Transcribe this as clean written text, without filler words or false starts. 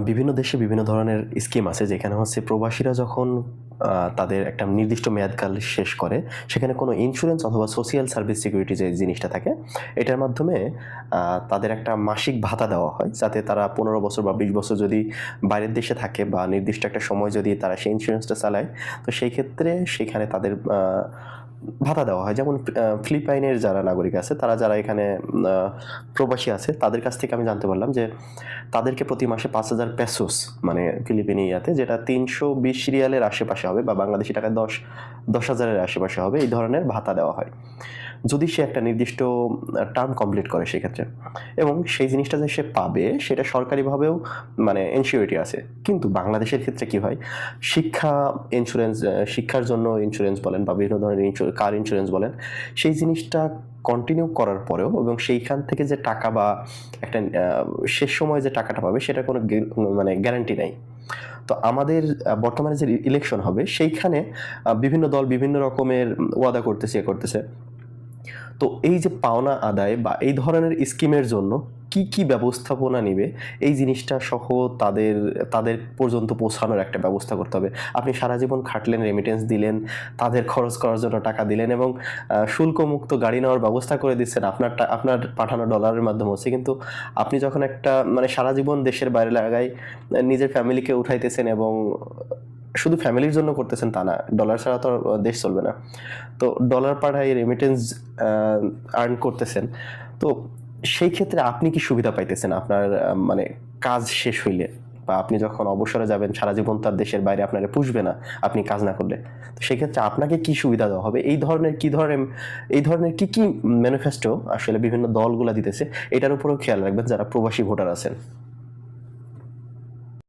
বিভিন্ন দেশে বিভিন্ন ধরনের স্কিম আছে যেখানে হচ্ছে প্রবাসীরা যখন তাদের একটা নির্দিষ্ট মেয়াদকাল শেষ করে, সেখানে কোনো ইন্স্যুরেন্স অথবা সোশ্যাল সার্ভিস সিকিউরিটি যে জিনিসটা থাকে, এটার মাধ্যমে তাদের একটা মাসিক ভাতা দেওয়া হয়, যাতে তারা 15 বছর বা 20 বছর যদি বাইরের দেশে থাকে বা নির্দিষ্ট একটা সময় যদি তারা সেই ইন্স্যুরেন্সটা চালায়, তো সেই ক্ষেত্রে সেখানে তাদের ভাতা দেওয়া হয়। যেমন ফিলিপাইনের যারা নাগরিক আছে, তারা যারা এখানে প্রবাসী আছে, তাদের কাছ থেকে আমি জানতে পারলাম যে তাদেরকে প্রতি মাসে 5,000 পেসোস, মানে ফিলিপিনি ইয়াতে, যেটা 320 রিয়ালের আশেপাশে হবে বা বাংলাদেশি টাকায় 10,000-এর আশেপাশে হবে, এই ধরনের ভাতা দেওয়া হয় যদি সে একটা নির্দিষ্ট টার্ম কমপ্লিট করে সেক্ষেত্রে। এবং সেই জিনিসটা যে সে পাবে সেটা সরকারিভাবেও মানে এনশিওরিটি আছে। কিন্তু বাংলাদেশের ক্ষেত্রে কি হয়, শিক্ষা ইন্স্যুরেন্স, শিক্ষার জন্য ইন্স্যুরেন্স বলেন বা বিভিন্ন ধরনের কার ইন্স্যুরেন্স বলেন, সেই জিনিসটা কন্টিনিউ করার পরেও এবং সেইখান থেকে যে টাকা বা একটা শেষ সময়ে যে টাকাটা পাবে সেটার কোনো মানে গ্যারান্টি নাই। তো আমাদের বর্তমানে যে ইলেকশন হবে সেইখানে বিভিন্ন দল বিভিন্ন রকমের ওয়াদা করতেছে, করতেছে। তো এই যে পাওনা আদায় বা এই ধরনের স্কিমের জন্য কি কি ব্যবস্থাপনা নিবে, এই জিনিসটা সহ তাদের তাদের পর্যন্ত পৌঁছানোর একটা ব্যবস্থা করতে হবে। আপনি সারা জীবন খাটলেন, রেমিটেন্স দিলেন, তাদের খরচ করার জন্য টাকা দিলেন এবং শুল্কমুক্ত গাড়ি নেওয়ার ব্যবস্থা করে দিচ্ছেন আপনার পাঠানো ডলারের মাধ্যমে হচ্ছে। কিন্তু আপনি যখন একটা মানে সারা জীবন দেশের বাইরে লাগাই নিজের ফ্যামিলিকে উঠাইতেছেন এবং শুধু ফ্যামিলির জন্য করতেছেন তা না, ডলার ছাড়া তো দেশ চলবে না। তো ডলার পাঠাই রেমিটেন্স আর্ন করতেছেন। তো সেই ক্ষেত্রে আপনি কি সুবিধা পাইতেছেন আপনার মানে কাজ শেষ হইলে, বা আপনি যখন অবসরে যাবেন, সারা জীবন তার দেশের বাইরে আপনারা পুষবে না আপনি কাজ না করলে, তো সেক্ষেত্রে আপনাকে কি সুবিধা দেওয়া হবে, এই ধরনের কি কি ম্যানিফেস্টো আসলে বিভিন্ন দলগুলা দিতেছে, এটার উপরেও খেয়াল রাখবেন যারা প্রবাসী ভোটার আছেন।